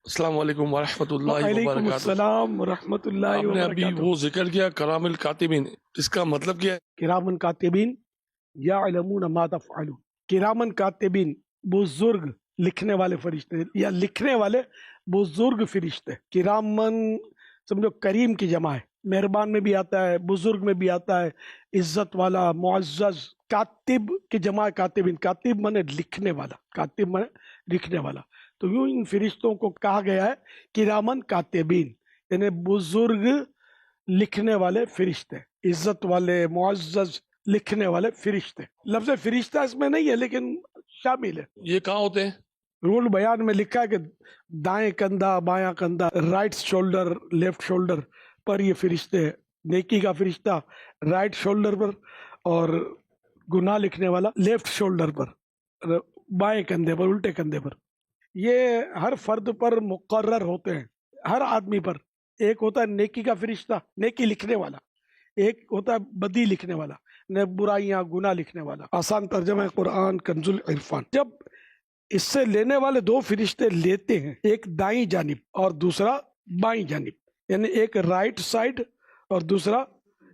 السلام علیکم ورحمۃ اللہ وعلیکم وبرکاتہ۔ السلام ورحمۃ اللہ آپ نے ابھی وبرکاتہ۔ وہ ذکر کیا کرام الکاتبین، اس کا مطلب کیا ہے؟ کرامن کاتبین یعلمون ما تفعلون، کرامن کاتبین بزرگ لکھنے والے فرشتے یا لکھنے والے بزرگ فرشتے۔ کرامن سمجھو کریم کی جمع ہے، مہربان میں بھی آتا ہے، بزرگ میں بھی آتا ہے، عزت والا، معزز۔ کاتب کی جمع ہے کاتبین، کاتب مانے لکھنے والا، کاتب مانے لکھنے والا۔ تو یوں ان فرشتوں کو کہا گیا ہے کرامن کاتبین، یعنی بزرگ لکھنے والے فرشتے، عزت والے، معزز لکھنے والے فرشتے۔ لفظ فرشتہ اس میں نہیں ہے لیکن شامل ہے۔ یہ کہاں ہوتے ہیں؟ رول بیان میں لکھا ہے کہ دائیں کندھا، بایاں کندھا، رائٹ شولڈر، لیفٹ شولڈر پر یہ فرشتے ہیں۔ نیکی کا فرشتہ رائٹ شولڈر پر اور گناہ لکھنے والا لیفٹ شولڈر پر، بائیں کندھے پر، الٹے کندھے پر۔ یہ ہر فرد پر مقرر ہوتے ہیں، ہر آدمی پر۔ ایک ہوتا ہے نیکی کا فرشتہ، نیکی لکھنے والا، ایک ہوتا ہے بدی لکھنے والا، برائیاں، گناہ لکھنے والا۔ آسان ترجمہ ہے قرآن کنز العرفان۔ جب اس سے لینے والے دو فرشتے لیتے ہیں، ایک دائیں جانب اور دوسرا بائیں جانب، یعنی ایک رائٹ سائڈ اور دوسرا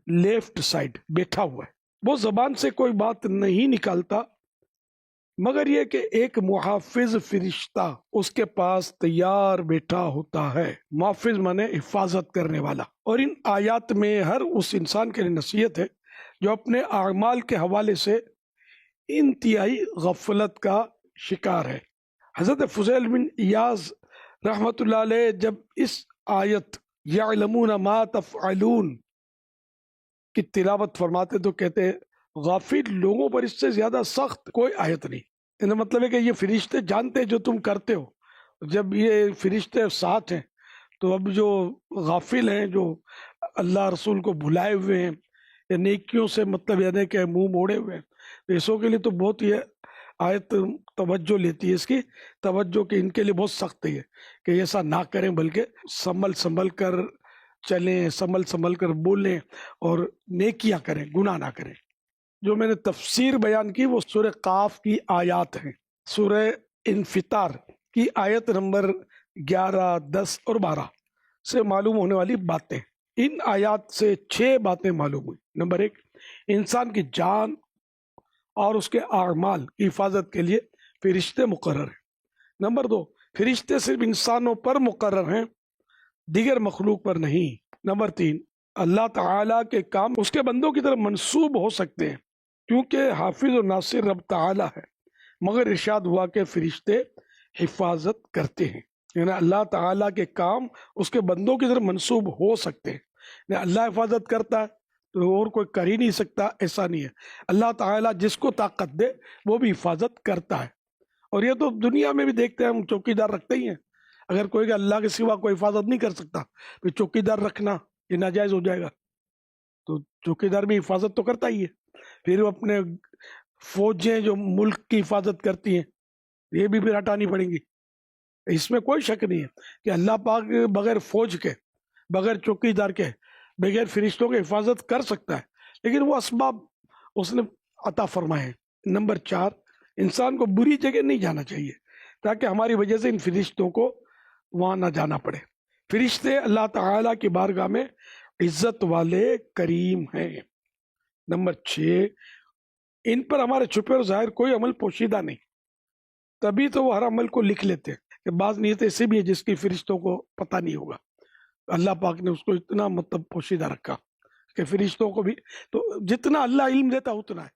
لیفٹ سائڈ بیٹھا ہوا ہے، وہ زبان سے کوئی بات نہیں نکالتا مگر یہ کہ ایک محافظ فرشتہ اس کے پاس تیار بیٹھا ہوتا ہے۔ محافظ مانے حفاظت کرنے والا۔ اور ان آیات میں ہر اس انسان کے لیے نصیحت ہے جو اپنے اعمال کے حوالے سے انتہائی غفلت کا شکار ہے۔ حضرت فضیل بن ایاز رحمت اللہ علیہ جب اس آیت یعلمون ما تفعلون کی تلاوت فرماتے تو کہتے غافل لوگوں پر اس سے زیادہ سخت کوئی آیت نہیں۔ ان کا مطلب ہے کہ یہ فرشتے جانتے جو تم کرتے ہو۔ جب یہ فرشتے ساتھ ہیں تو اب جو غافل ہیں، جو اللہ رسول کو بھلائے ہوئے ہیں یا نیکیوں سے مطلب یعنی کہ منہ موڑے ہوئے ہیں، تو ایسوں کے لیے تو بہت یہ آیت توجہ لیتی ہے، اس کی توجہ کہ ان کے لیے بہت سخت ہے کہ ایسا نہ کریں، بلکہ سنبھل کر چلیں، سنبھل کر بولیں اور نیکیاں کریں، گناہ نہ کریں۔ جو میں نے تفسیر بیان کی وہ سورہ قاف کی آیات ہیں، سورہ انفطار کی آیت نمبر 11، 10 اور 12 سے معلوم ہونے والی باتیں۔ ان آیات سے 6 باتیں معلوم ہوئی۔ نمبر 1، انسان کی جان اور اس کے اعمال کی حفاظت کے لیے فرشتے مقرر ہیں۔ نمبر 2، فرشتے صرف انسانوں پر مقرر ہیں، دیگر مخلوق پر نہیں۔ نمبر 3، اللہ تعالیٰ کے کام اس کے بندوں کی طرف منسوب ہو سکتے ہیں کیونکہ حافظ و ناصر رب تعالیٰ ہے، مگر ارشاد ہوا کہ فرشتے حفاظت کرتے ہیں، یعنی اللہ تعالیٰ کے کام اس کے بندوں کی طرف منسوب ہو سکتے ہیں۔ یعنی اللہ حفاظت کرتا ہے تو اور کوئی کر ہی نہیں سکتا، ایسا نہیں ہے۔ اللہ تعالیٰ جس کو طاقت دے وہ بھی حفاظت کرتا ہے۔ اور یہ تو دنیا میں بھی دیکھتے ہیں، ہم چوکی دار رکھتے ہی ہیں۔ اگر کوئی کہ اللہ کے سوا کوئی حفاظت نہیں کر سکتا تو چوکی دار رکھنا یہ ناجائز ہو جائے گا۔ تو چوکی دار بھی حفاظت تو کرتا ہی ہے۔ پھر اپنے فوجیں جو ملک کی حفاظت کرتی ہیں یہ بھی پھر ہٹانی پڑیں گی۔ اس میں کوئی شک نہیں ہے کہ اللہ پاک بغیر فوج کے، بغیر چوکی دار کے، بغیر فرشتوں کے حفاظت کر سکتا ہے، لیکن وہ اسباب اس نے عطا فرمائے ہیں۔ نمبر 4، انسان کو بری جگہ نہیں جانا چاہیے تاکہ ہماری وجہ سے ان فرشتوں کو وہاں نہ جانا پڑے۔ فرشتے اللہ تعالیٰ کی بارگاہ میں عزت والے کریم ہیں۔ نمبر 6، ان پر ہمارے چھپے اور ظاہر کوئی عمل پوشیدہ نہیں، تبھی تو وہ ہر عمل کو لکھ لیتے ہیں۔ کہ بعض نیت ایسی بھی ہے جس کی فرشتوں کو پتہ نہیں ہوگا، اللہ پاک نے اس کو اتنا مطلب پوشیدہ رکھا کہ فرشتوں کو بھی تو جتنا اللہ علم دیتا اتنا ہے۔